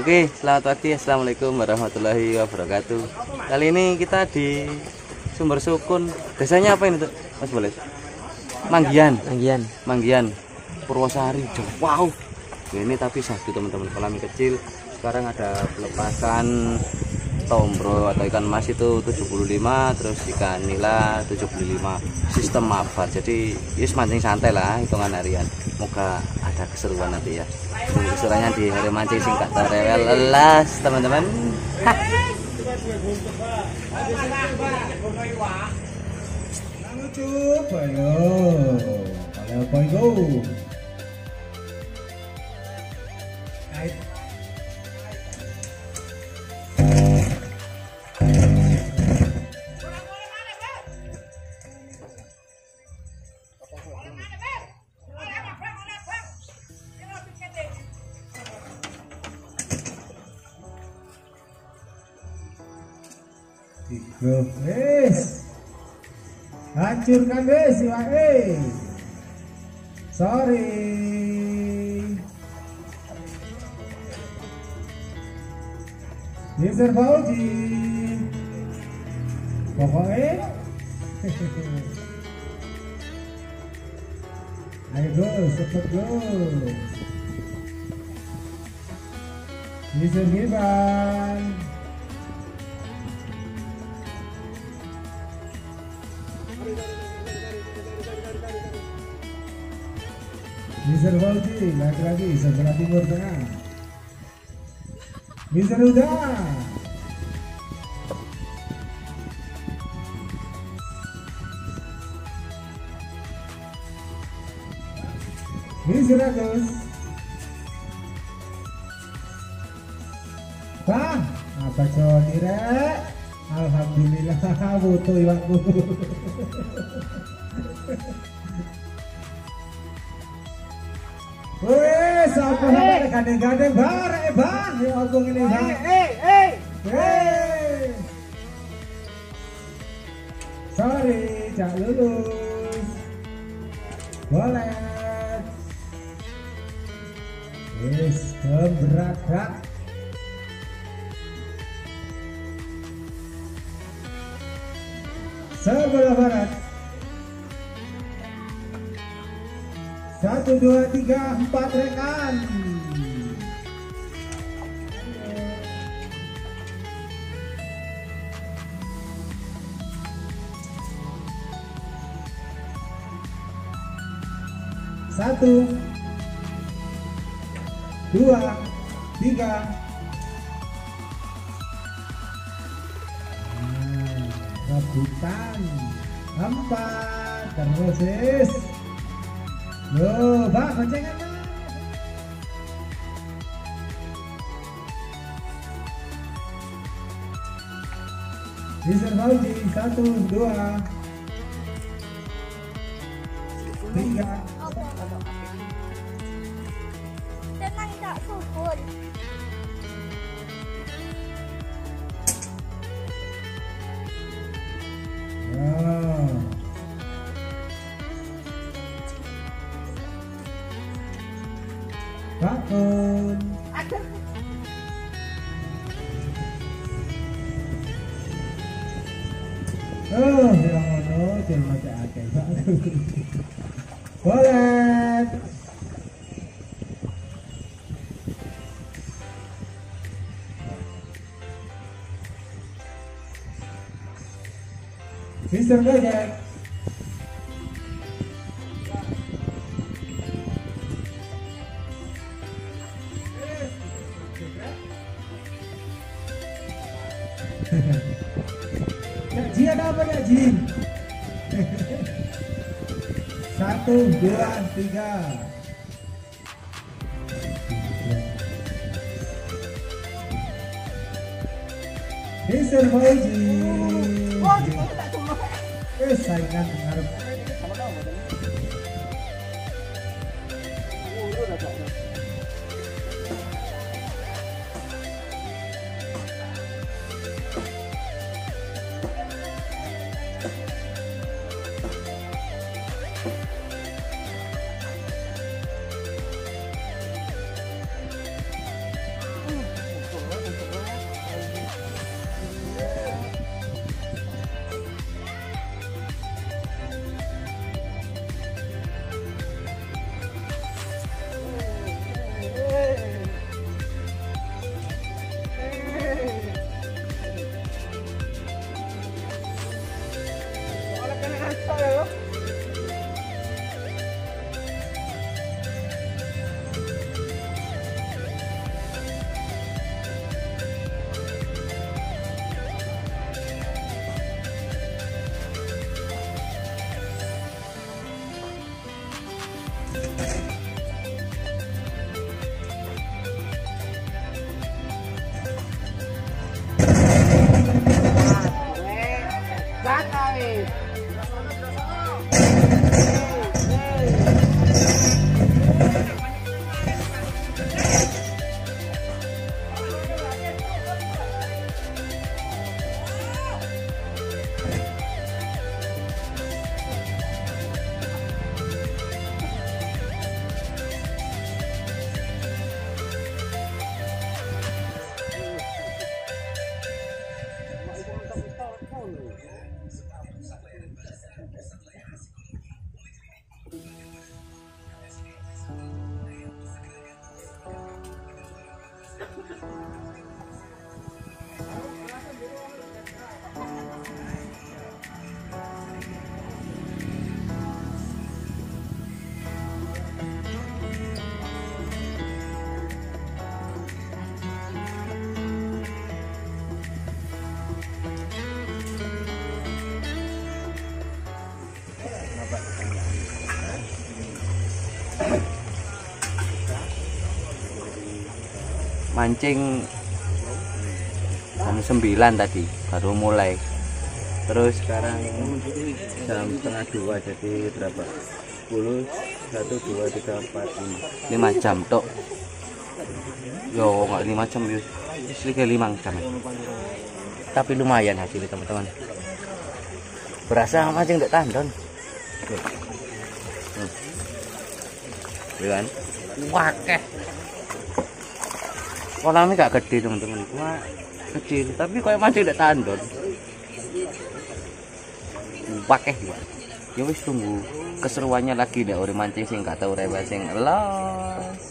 Oke, selamat pagi. Assalamualaikum warahmatullahi wabarakatuh. Kali ini kita di Sumber Sukun. Desanya apa ini tuh, Mas Bolet? Manggian, Purwosari. Wow, ini tapi satu teman-teman, kolam kecil. Sekarang ada pelepasan tombro atau ikan mas itu 75, terus ikan nila 75, sistem mabar. Jadi ini mancing santai lah, hitungan harian. Moga ada keseruan nanti ya. Keseruannya di hari mancing singkat terewel lelas teman-teman. Hancurkan wes, sorry. User Fauji, pokoknya ayo go, cepet go. User Giban, Mister Fauji, lagi-lagi sebelah timur tengah. Mister Huda, Mister Agus, Bang, apa Joni rek? Alhamdulillah butuh iwakku. Wes, apa gandeng-gandeng bareng bang, ya obong ini bang. Sorry, cak lulus. Boleh. Wes, keberadaan. Sebelah barat. 1, 2, 3, 4 rekan. Satu, 2, 3. Rebutan 4 terus. Loh, bang, goncengan bang. Mister Fauji, 1, 2, 3. Tenang tak sukun. Bangun. Bilang ono, cuma akeh banget. Boleh. Mister Gojek. Ji ada apa ya Ji? 1, 2, 3. Mister Fauji. Saingan ngarep. mancing jam 9 tadi baru mulai. Terus sekarang jam setengah 2, jadi berapa? 10, 1, 2, 3, 4, 5 jam tok. Yo nggak 5 jam yo, sedikit 5 jam. Tapi lumayan hasilnya teman-teman. Berasa mancing tidak tandon. Kan? Wakeh. Kolamnya gak gede teman-teman, cuma kecil. Tapi kayak mancing tidak tandon. Wakeh juga. Ya wis tunggu keseruannya lagi deh, orang mancing sing gak tahu rewel sing los.